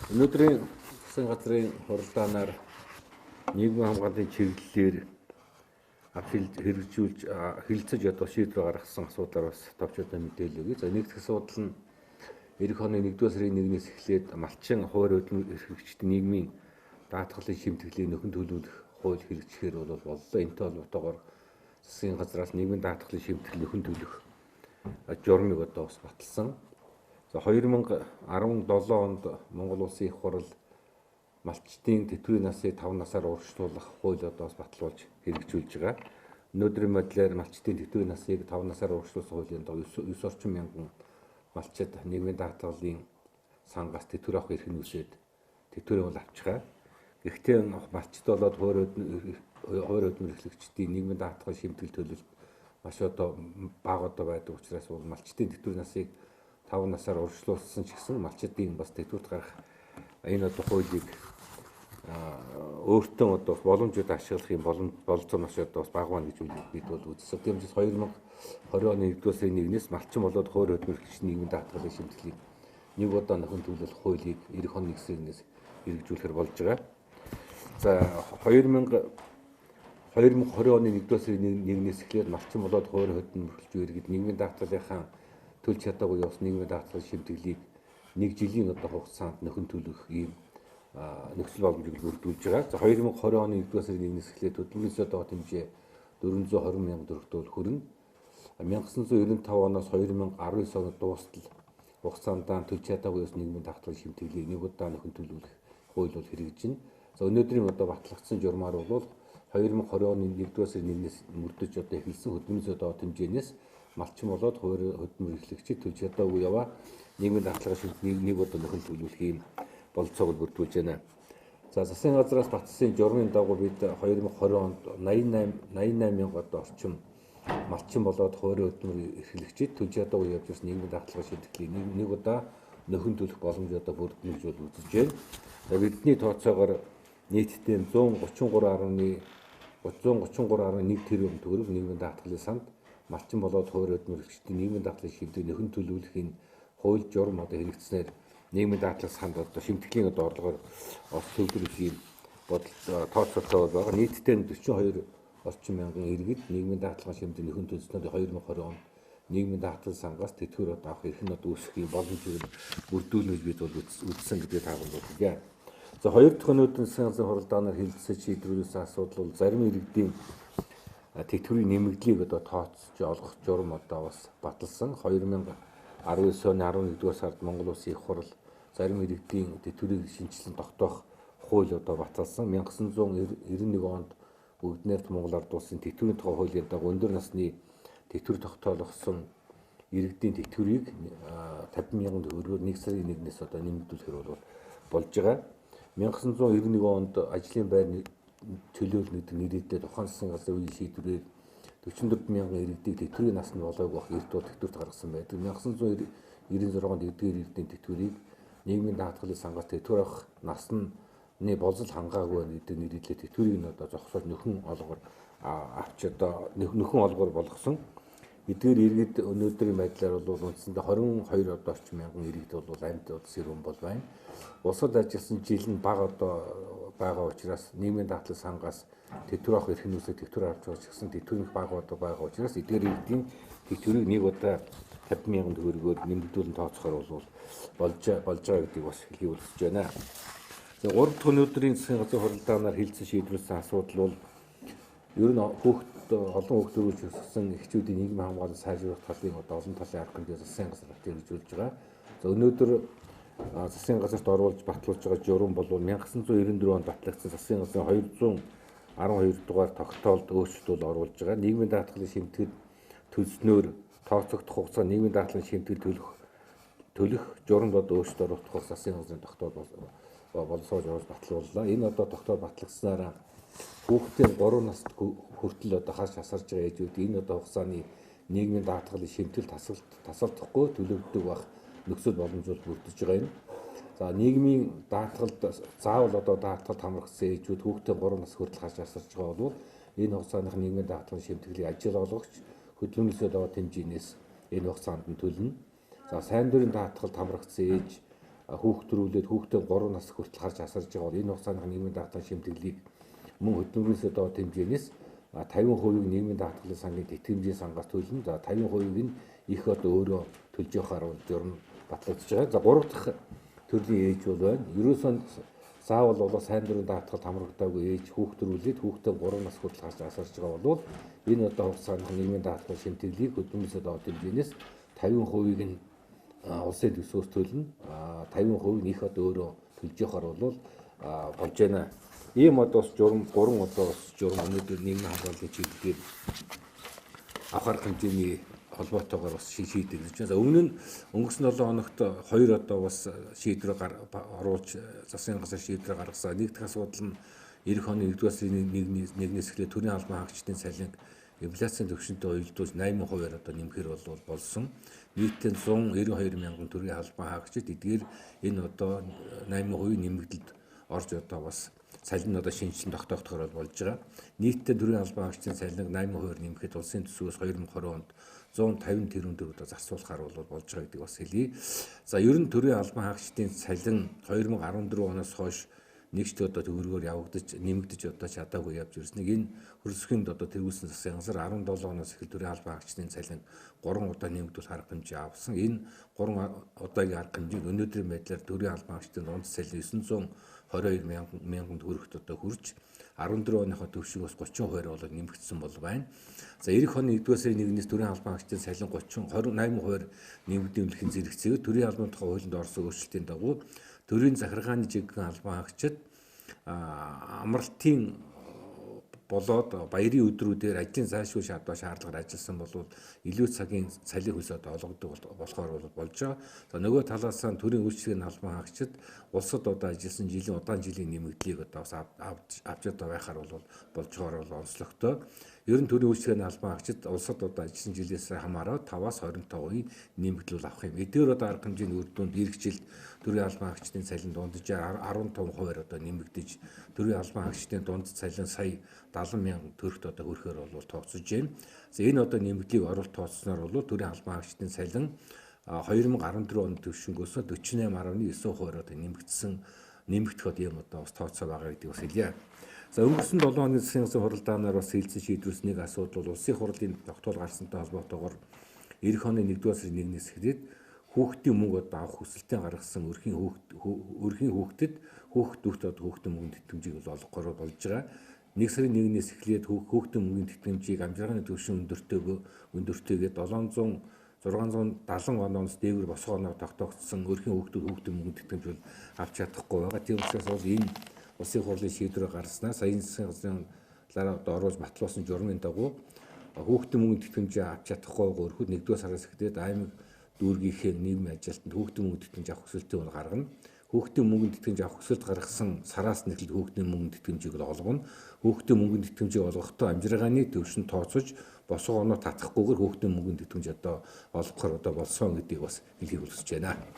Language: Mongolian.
Өнөөдрийн засгийн газрын хуралдаанаар нийгмийн хамгааллын чиглэлээр хэрэгжүүлж хэлэлцэж ядуу шийдвэр гаргасан асуудлаар бас товч одоо мэдээлэл өгье. За нэгдүгээр асуудал нь эх оны 1-р сарын 1-ээс эхлээд малчин хуваар хөдөлмөр эрхлэгчдийн нийгмийн даатгалын шимтгэлийг нөхөн төлөвлөх хууль хэрэгжихээр боллоо. Энэтэй холбоотойгоор засгийн газраас нийгмийн даатгалын шимтгэл нөхөн төлөх журмыг одоо бас баталсан. За 2017 онд Монгол Улсын их хурал малчдын тэтгэврийн насыг 5 насаар урагшлуулах хууль одоо бас баталуулж хэрэгжүүлж байгаа. Өнөөдрийн байдлаар малчдын тэтгэврийн насыг 5 насаар урагшлуулсан хуулийн дагуу 9 орчим мянган малчид нийгмийн даатгалын сангаас тэтгэвэр авах эрх нь үсээд тэтгэврээ бол авч байгаа. Гэхдээ малчид болоод хуваар хөдөлмөр эрхлэгчдийн нийгмийн даатгал шимтгэл төлөлт маш одоо бага одоо байдаг учраас бол малчдын тэтгэврийн насыг 5 насаар урагшлуулсан ч гэсэн малчдын бас тэтгэврт гарах энэ одоо хуулийг өөртөө одоо боломжууд ашиглах юм бололцоо маш одоо бас бага байна гэж бид бол үзсэн. Тиймээс 2020 оны 1-р сарын 1-ээс малчин болоод хуваар хөдөлмөр эрхлэгчдийн нийгмийн даатгалын шимтгэлийг нэг удаа нөхөн төлөвлөх хуулийг эх оны 1 сараас хэрэгжүүлэхээр болж байгаа. За 2020 оны 1-р сарын 1-ээс эхлээд малчин болоод хуваар хөдөлмөр эрхлэгч иргэд нийгмийн даатгалынхаа төлж чадаагүй явсан нийгмийн даатгалын шимтгэлийг 1 жилийн одоо хугацаанд нөхөн төлөх ийм нөхцөл боломжийг бүрдүүлж байгаа. За 2020 оны 1-р сарын 1-ээс эхлээд хөдөлмөрийн доод хэмжээ 420 мянга төгрөгтөөр хүрнэ. 1995 оноос 2019 оны дуустал хугацаанд төлж чадаагүй явсан нийгмийн даатгалын шимтгэлийг нэг удаа нөхөн төлөвлөх хууль бол хэрэгжинэ. За өнөөдрийн одоо батлагдсан журмаар бол 2020 оны 1-р сарын 1-ээс мөрдөж одоо эхэлсэн хөдөлмөрийн доод хэмжээнээс малчин болоод хуваар хөдөлмөр эрхлэгчид төлж чадаагүй яваа нийгмийн даатгалын шимтгэлийг нэг удаа нөхөн төлөвлөх ийм бололцоог бүрдүүлж байна. За засгийн газраас батлсан журмын дагуу бид 2020 онд 88 мянга одоо орчим малчин болоод хуваар хөдөлмөр эрхлэгчид төлж чадаагүй явж ирсэн нийгмийн даатгалын шимтгэлийг нэг удаа нөхөн төлөх боломж одоо бүрдэнэ гэж бол үзэж байна. За бидний тооцоогоор нийтдээ 133.1 тэрбум төгрөг нийгмийн даатгалын санд малчин болоод хуваар хөдөлмөр эрхлэгчдийн нийгмийн даатгалын шимтгэлийг нөхөн төлөвлөх энэ хууль журам одоо хэрэгжснээр нийгмийн даатгалын санд одоо шимтгэлийн одоо орлогоор төвлөрөх юм тооцоолтой байгаа. Нийтдээ 42 орчим мянган иргэд нийгмийн даатгалын шимтгэлийн нөхөн төлснөөр 2020 онд нийгмийн даатгалын сангаас тэтгэвэр одоо авах эрх нь одоо үүсэх юм боломжийг бүрдүүлнэ гэж бид бол үзсэн гэдгийг таагүй байна. За хоёр дахь өнөөдрийн засгийн газрын хуралдаанаар хэлэлцэж шийдвэрлсэн асуудал бол зарим иргэдийн тэтгэврийн нэмэгдлийг одоо тооцож олгох журам одоо бас баталсан. 2019 оны 11-р сард Монгол Улсын их хурал зарим иргэдийн тэтгэврийг шинжилэн тогтоох хууль одоо баталсан. 1991 онд Бүгд найрамд Монгол Ард улсын тэтгэврийн тухай хуулийн дагуу өндөр насны тэтгэвэр тогтоолгосон иргэдийн тэтгэврийг 50 мянган төгрөгөөр 1 сарын 1-ээс одоо нэмэгдүүлэхээр болж байгаа. 1991 онд ажлын байр төлөөлөл гэдэг нэрийдээ тухайн засгийн газрын үеийн шийдвэрээр 44 мянган иргэдийг тэтгэврийн насанд болоогүй бах эрт бол тэтгэврт гаргасан байдаг. 1996 онд эдгээр иргэдийн тэтгэврийг нийгмийн даатгалын сангаас тэтгэвэр авах насны болзол хангаагүй гэдэг нэрийдлээ тэтгэврийг нь одоо зогсоож нөхөн олгоор авч одоо нөхөн олгоор болгосон. Эдгээр иргэд өнөөдрийн байдлаар бол үндсэндээ 22 одоо орчим мянган иргэд бол амьд сэрүүн бол байна. Улсад ажилласан жил нь бага одоо байгаа учраас нийгмийн даатгалын сангаас тэтгэвэр авах эрх нөөцийг тэтгэвэр авч байгаа ч гэсэн тэтгэврийн бага одоо байгаа учраас эдгээр иргэдийн тэтгэврийг нэг удаа 50 мянган төгрөгөөр нэмэгдүүлэн тооцохоор болж байгаа гэдгийг бас хэлхийг хүсэж байна. За 3 дахь өнөөдрийн засгийн газрын хуралдаанаар хэлэлцэн шийдвэрлсэн асуудал бол ер нь олон хүүхдүүд өсгсөн эхчүүдийн нийгмийн хамгаалалт сайжруулах талын одоо олон талын арга хэмжээ засгийн газар хэрэгжүүлж байгаа. За өнөөдөр засгийн газарт оруулж батлуулж байгаа журам бол 1994 онд батлагдсан засгийн газрын 212 дугаар тогтоолд өөрчлөлт оруулж байгаа. Нийгмийн даатгалын шимтгэл төлснөөр тооцогдох хугацаа нийгмийн даатгалын шимтгэл төлөх журамд одоо өөрчлөлт оруулах засгийн газрын тогтоол боловсроож оруулж батлууллаа. Энэ одоо тогтоол батлагдсанаар хүүхдийн 3 наст хүртэл одоо хас хасарж байгаа ээжүүд энэ одоо хугацааны нийгмийн даатгалын шимтгэл тасалдахгүй төлөвлөдөг бах нөхцөл боломжууд бүрдэж байгаа юм. За нийгмийн даатгалд заавал одоо даатгалд хамрагдсан ээжүүд хүүхдийн 3 нас хүртэл хас хасарж байгаа бол энэ хугацааных нийгмийн даатгалын шимтгэлийг ажил олгогч хөдөлмөрийн доод хэмжээнээс энэ хугацаанд нь төлнө. За сайн дурын даатгалд хамрагдсан ээж хүүхдрүүлээд хүүхдээ 3 нас хүртэл харж асарж байгаа бол энэ хугацааны нийгмийн даатгалын шимтгэлийг мөн хөдөлмөрөөсөө доод хэмжээнээс 50% нийгмийн даатгалын сангийн тэтгэмжийн сангаас төлнө. За 50% нь их одоо өөрөө төлж явахаар бол журам батлагдж байгаа. За 3 дахь төрлийн ээж бол байна. Ерөөсөө заавал бол сайн дурын даатгалд хамрагдаагүй ээж хүүхдрүүлээд хүүхдээ 3 нас хүртэл харж асарж байгаа бол энэ одоо хугацааны нийгмийн даатгалын шимтгэлийг хөдөлмөрөөсөө доод хэмжээнээс 50% нь улсын төсвөөс төлнө. 50% нь их одоо өөрөө төлж явахаар бол болж байна. Ийм одоо бас журам 3 одоо бас журам өнөөдөр нийгмийн хамгааллын чиглэлээр авах хэмжээний холбоотойгоор бас шийдэгдэж байна. За өмнө нь өнгөрсөн 7 хоногт 2 одоо бас шийдвэр оруулж засгийн газар шийдвэр гаргасан. Нэг дахь асуудал нь эх оны 1-р сарын 1-ээс эхлээд төрийн албан хаагчдын цалин инфляцийн түвшинтэй уялдуулж 80% одоо нэмэхээр болсон. Нийтдээ 192 мянган төрийн албан хаагчид эдгээр энэ одоо 80% нэмэгдэлд орж одоо бас цалин одоо шинжилэн тогтоогдохоор болж байгаа. Нийтдээ төрийн албан хаагчдын цалиныг 80% нэмэхэд улсын төсвөөс 2020 онд 150 тэрбум төгрөгөөр зарцуулахаар болж байгаа гэдгийг бас хэлье. За ер нь төрийн албан хаагчдын цалин 2014 оноос хойш нэгт одоо төгрөгөөр явагдаж нэмэгдэж одоо чадаагүй явж ирснийг энэ хөрсгөнд одоо тэргүүлсэн засгийн газар 17 оноос эхэл төрийн албан хаагчдын цалин 3 удаа нэмэгдүүлэх арга хэмжээ авсан. Энэ 3 удаагийн арга хэмжээг өнөөдрийн байдлаар төрийн албан хаагчдын дунд цалин 922 мянган төгрөгт одоо хүрч 14 оныхоо төвшигөөс 30% болоод нэмэгдсэн бол байна. За эх оны 1-р сарын 1-ээс төрийн албан хаагчдын цалин 28% нэмэгдүүлэхин зэрэгцээгээр төрийн албан тухай хуулинд орсон өөрчлөлтийн дагуу төрийн захиргааны жинхэнэ албан хаагчид амралтын болоод баярын өдрүүдээр ажлын зайлшгүй шаардлагаар ажилласан бол илүү цагийн цалин хөлсөд олгодог болохоор болж байгаа. За нөгөө талаас нь төрийн үйлчлэгийн албан хаагчид улсад одоо ажилласан жилийн удаан жилийн нэмэгдлийг одоо авч одоо байхаар болж байгаа онцлогтой. Ер нь төрийн үйлчлэгийн албан хаагчид улсад одоо ажилласан жилээс хамаараа 5-аас 25% нэмэгдэл авах юм. Эдгээр одоо арга хэмжээний үр дүнд эх жилд төрийн албан хаагчдын цалин дунджаар 15% одоо нэмэгдэж төрийн албан хаагчдын дунд цалин сая 70 мянган төгрөгт одоо хүрэхээр тооцож байна. За энэ одоо нэмэгдлийг оруулалт тооцсноор төрийн албан хаагчдын цалин 2014 оны түвшингөөс 48.9% одоо нэмэгдэх юм одоо бас тооцоо байгаа гэдэг бас хэлье. За өнгөрсөн 7 оны засгийн газрын хуралдаанаар бас хэлсэн шийдвэрс нэг асуудал бол улсын хурлын тогтоол гарсантай холбоотойгоор эх оны 1-р сарын 1-ээс эхлээд хүүхдийн мөнгө одоо авах хүсэлтээ гаргасан өрхийн хүүхдэд хүүхдийн мөнгөний тэтгэмжийг олгохоор болж байгаа. 1 сарын 1-ээс эхлээд хүүхдийн мөнгөний тэтгэмжийг амжиргааны түвшин өндөртэйгээ 670 оноос дээвэр босгоо оноор тогтоогдсон өрхийн хүүхдийн мөнгөний тэтгэмж бол авч чадахгүй байгаа. Тийм учраас бол энэ улсын хурлын шийдвэр гаргаснаа саяын засгийн газрын дараа одоо оруулж батлуулсан журмын дагуу хүүхдийн мөнгөний тэтгэмжээ авч чадахгүй өрхөд 1-р сараас эхлээд аймаг дүүргийнхээ нийгмийн ажилтнанд хүүхдийн мөнгөний тэтгэмж авах хүсэлтийг гаргана. Хүүхдийн мөнгөний тэтгэмж авах хүсэлт гаргасан сараас нь эхлээд хүүхдийн мөнгөний тэтгэмжийг олгоно. Хүүхдийн мөнгөний тэтгэмжийг олгохдоо амжиргааны түвшин тооцож босгоо оноо татахгүйгээр хүүхдийн мөнгөний тэтгэмж одоо олгохоор болсон гэдгийг бас хэлхийг хүсэж байна.